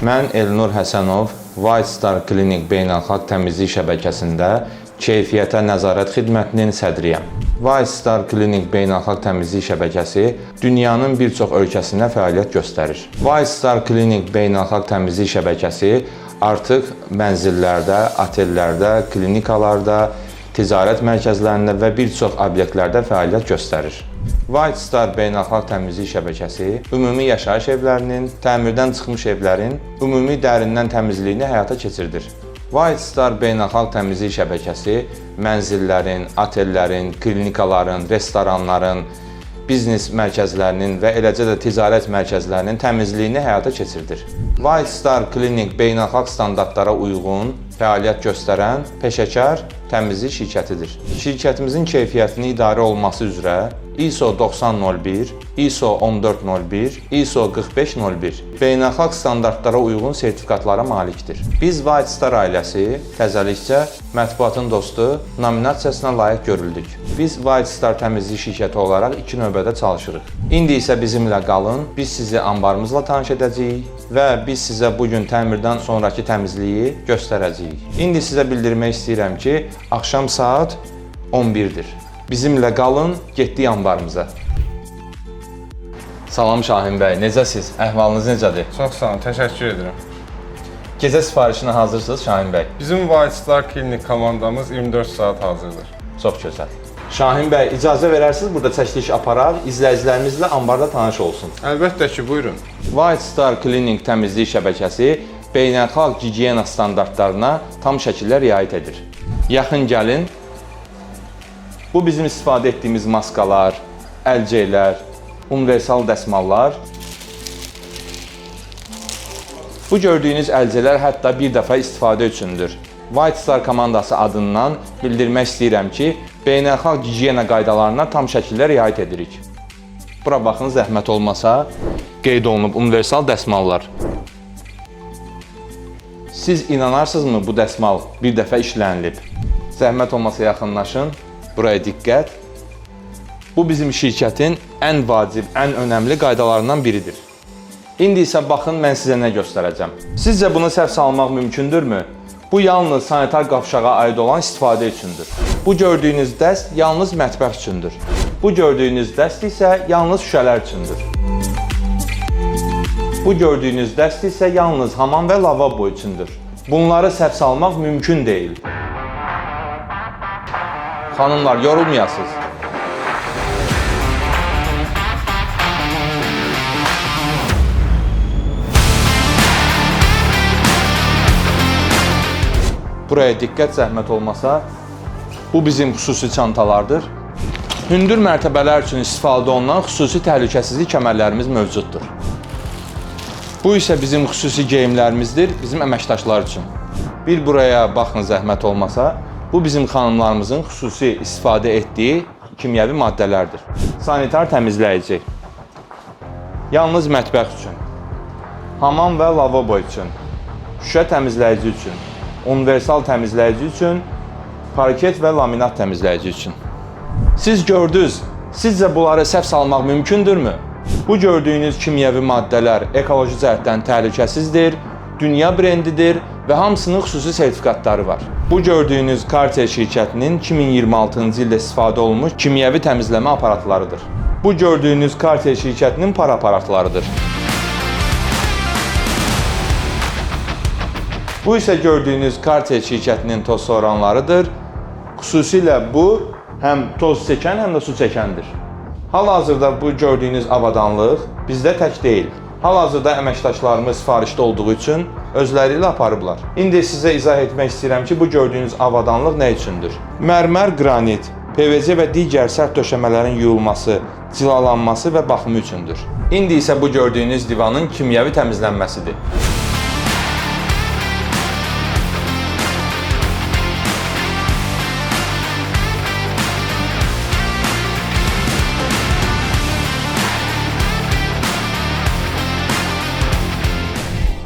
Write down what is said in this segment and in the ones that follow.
Mən Elnur Həsənov, White Star Klinik Beynəlxalq Təmizlik Şəbəkəsində Keyfiyyətə Nəzarət Xidmətinin sədriyəm. White Star Klinik Beynəlxalq Təmizlik Şəbəkəsi dünyanın bir çox ölkəsində fəaliyyət göstərir. White Star Klinik Beynəlxalq Təmizlik Şəbəkəsi artıq mənzillərdə, otellərdə, klinikalarda, ticarət mərkəzlərində və bir çox obyektlərdə fəaliyyət göstərir. White Star Beynəlxalq Təmizlik Şəbəkəsi ümumi yaşayış evlərinin, təmirdən çıxmış evlərin ümumi dərindən təmizliyini həyata keçirdir. White Star Beynəlxalq Təmizlik Şəbəkəsi mənzillərin, otellərin, klinikaların, restoranların, biznes mərkəzlərinin və eləcə də ticarət mərkəzlərinin təmizliyini həyata keçirdir. White Star Klinik beynəlxalq standartlara uyğun fəaliyyət göstərən peşəkar təmizlik şirkətidir. Şirkətimizin keyfiyyətini idarə olması üzrə ISO 9001, ISO 1401, ISO 4501 beynəlxalq standartlara uyğun sertifikatlara malikdir. Biz White Star ailəsi təzəlikcə mətbuatın dostu nominasiyasına layiq görüldük. Biz White Star təmizlik şirkəti olaraq 2 növbədə çalışırıq. İndi isə bizimlə qalın, biz sizi anbarımızla tanış edəcəyik və biz sizə bugün təmirdən sonraki təmizliyi göstərəcəyik. İndi sizə bildirmək istəyirəm ki, axşam saat 11-dir. Bizimlə qalın, getdik anbarımıza. Salam Şahin bəy, necəsiz? Əhvalınız necədir? Çox sağ olun, təşəkkür edirəm. Gecə sifarişinə hazırsınız Şahin bəy? Bizim White Star Klinik komandamız 24 saat hazırdır. Çox gözəl. Şahin bəy, icazə verərsiniz burada çəkiliş aparaq, izləyicilərimizlə anbarda tanış olsun. Əlbəttə ki, buyurun. White Star Klinik təmizlik şəbəkəsi beynəlxalq gigiyena standartlarına tam şəkildə riayət edir. Yaxın gəlin. Bu bizim istifadə etdiyimiz maskalar, əlcəklər, universal dəsmallar. Bu gördüyünüz əlcəklər hətta bir dəfə istifadə üçündür. White Star komandası adından bildirmək istəyirəm ki, beynəlxalq gigiyena qaydalarına tam şəkildə riayət edirik. Bura baxın, zəhmət olmasa, qeyd olunub universal dəsmallar. Siz inanarsınızmı bu dəsmal bir dəfə işlənilib? Zəhmət olmasa yaxınlaşın, buraya diqqət. Bu bizim şirkətin ən vacib, ən önəmli qaydalarından biridir. İndi isə baxın, mən sizə nə göstərəcəm. Sizcə bunu səhv salmaq mümkündürmü? Bu yalnız sanitar qapşağa aid olan istifadə üçündür. Bu gördüyünüz dəst yalnız mətbəx üçündür. Bu gördüyünüz dəst isə yalnız şüşələr üçündür. Bu gördüyünüz dəst isə yalnız hamam və lavabo üçündür. Bunları səhv salmaq mümkün deyil. Xanımlar, yorulmayasınız. Buraya diqqət, zəhmət olmasa. Bu bizim xüsusi çantalardır. Hündür mərtəbələr üçün istifadə olunan xüsusi təhlükəsizlik kəmərlərimiz mövcuddur. Bu isə bizim xüsusi geyimlərimizdir, bizim əməkdaşlar üçün. Bir buraya baxın, zəhmət olmasa. Bu bizim xanımlarımızın xüsusi istifadə etdiyi kimyəvi maddələrdir. Sanitar təmizləyici. Yalnız mətbəx üçün. Hamam və lavabo üçün. Şüşə təmizləyici üçün. Universal təmizləyici üçün. Parket və laminat təmizləyici üçün. Siz gördünüz, sizcə bunları səhv salmaq mümkündürmü? Bu gördüyünüz kimyəvi maddələr ekoloji cəhətdən təhlükəsizdir, dünya brendidir və hamısının xüsusi sertifikatları var. Bu gördüyünüz Cartier şirkətinin 2026-cı ildə istifadə olunmuş kimyəvi təmizləmə aparatlarıdır. Bu gördüyünüz Cartier şirkətinin par aparatlarıdır. Bu isə gördüyünüz Cartier şirkətinin toz soranlarıdır. Xüsusilə bu həm toz çəkən, həm də su çəkəndir. Hal-hazırda bu gördüyünüz avadanlıq bizdə tək deyil. Hal-hazırda əməkdaşlarımız sifarişdə olduğu üçün özləri ilə aparıblar. İndi sizə izah etmək istəyirəm ki, bu gördüyünüz avadanlıq nə üçündür? Mərmər, qranit, PVC və digər sərt döşəmələrin yuyulması, cilalanması və baxımı üçündür. İndi isə bu gördüyünüz divanın kimyəvi təmizlənməsidir.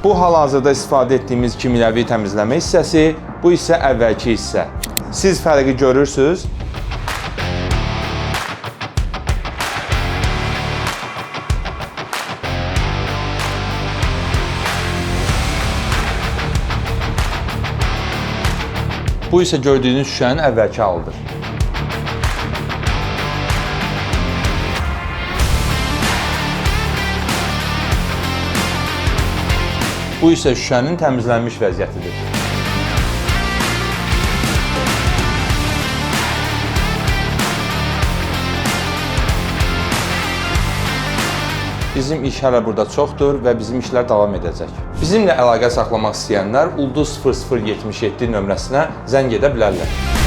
Bu hal-hazırda istifadə etdiyimiz kimyəvi təmizləmə hissəsi, bu isə əvvəlki hissə. Siz fərqi görürsünüz. Bu isə gördüyünüz şüşənin əvvəlki halıdır. Bu isə şüşənin təmizlənmiş vəziyyətidir. Bizim iş hələ burada çoxdur və bizim işlər davam edəcək. Bizimlə əlaqə saxlamaq istəyənlər Ulduz 0077 nömrəsinə zəng edə bilərlər.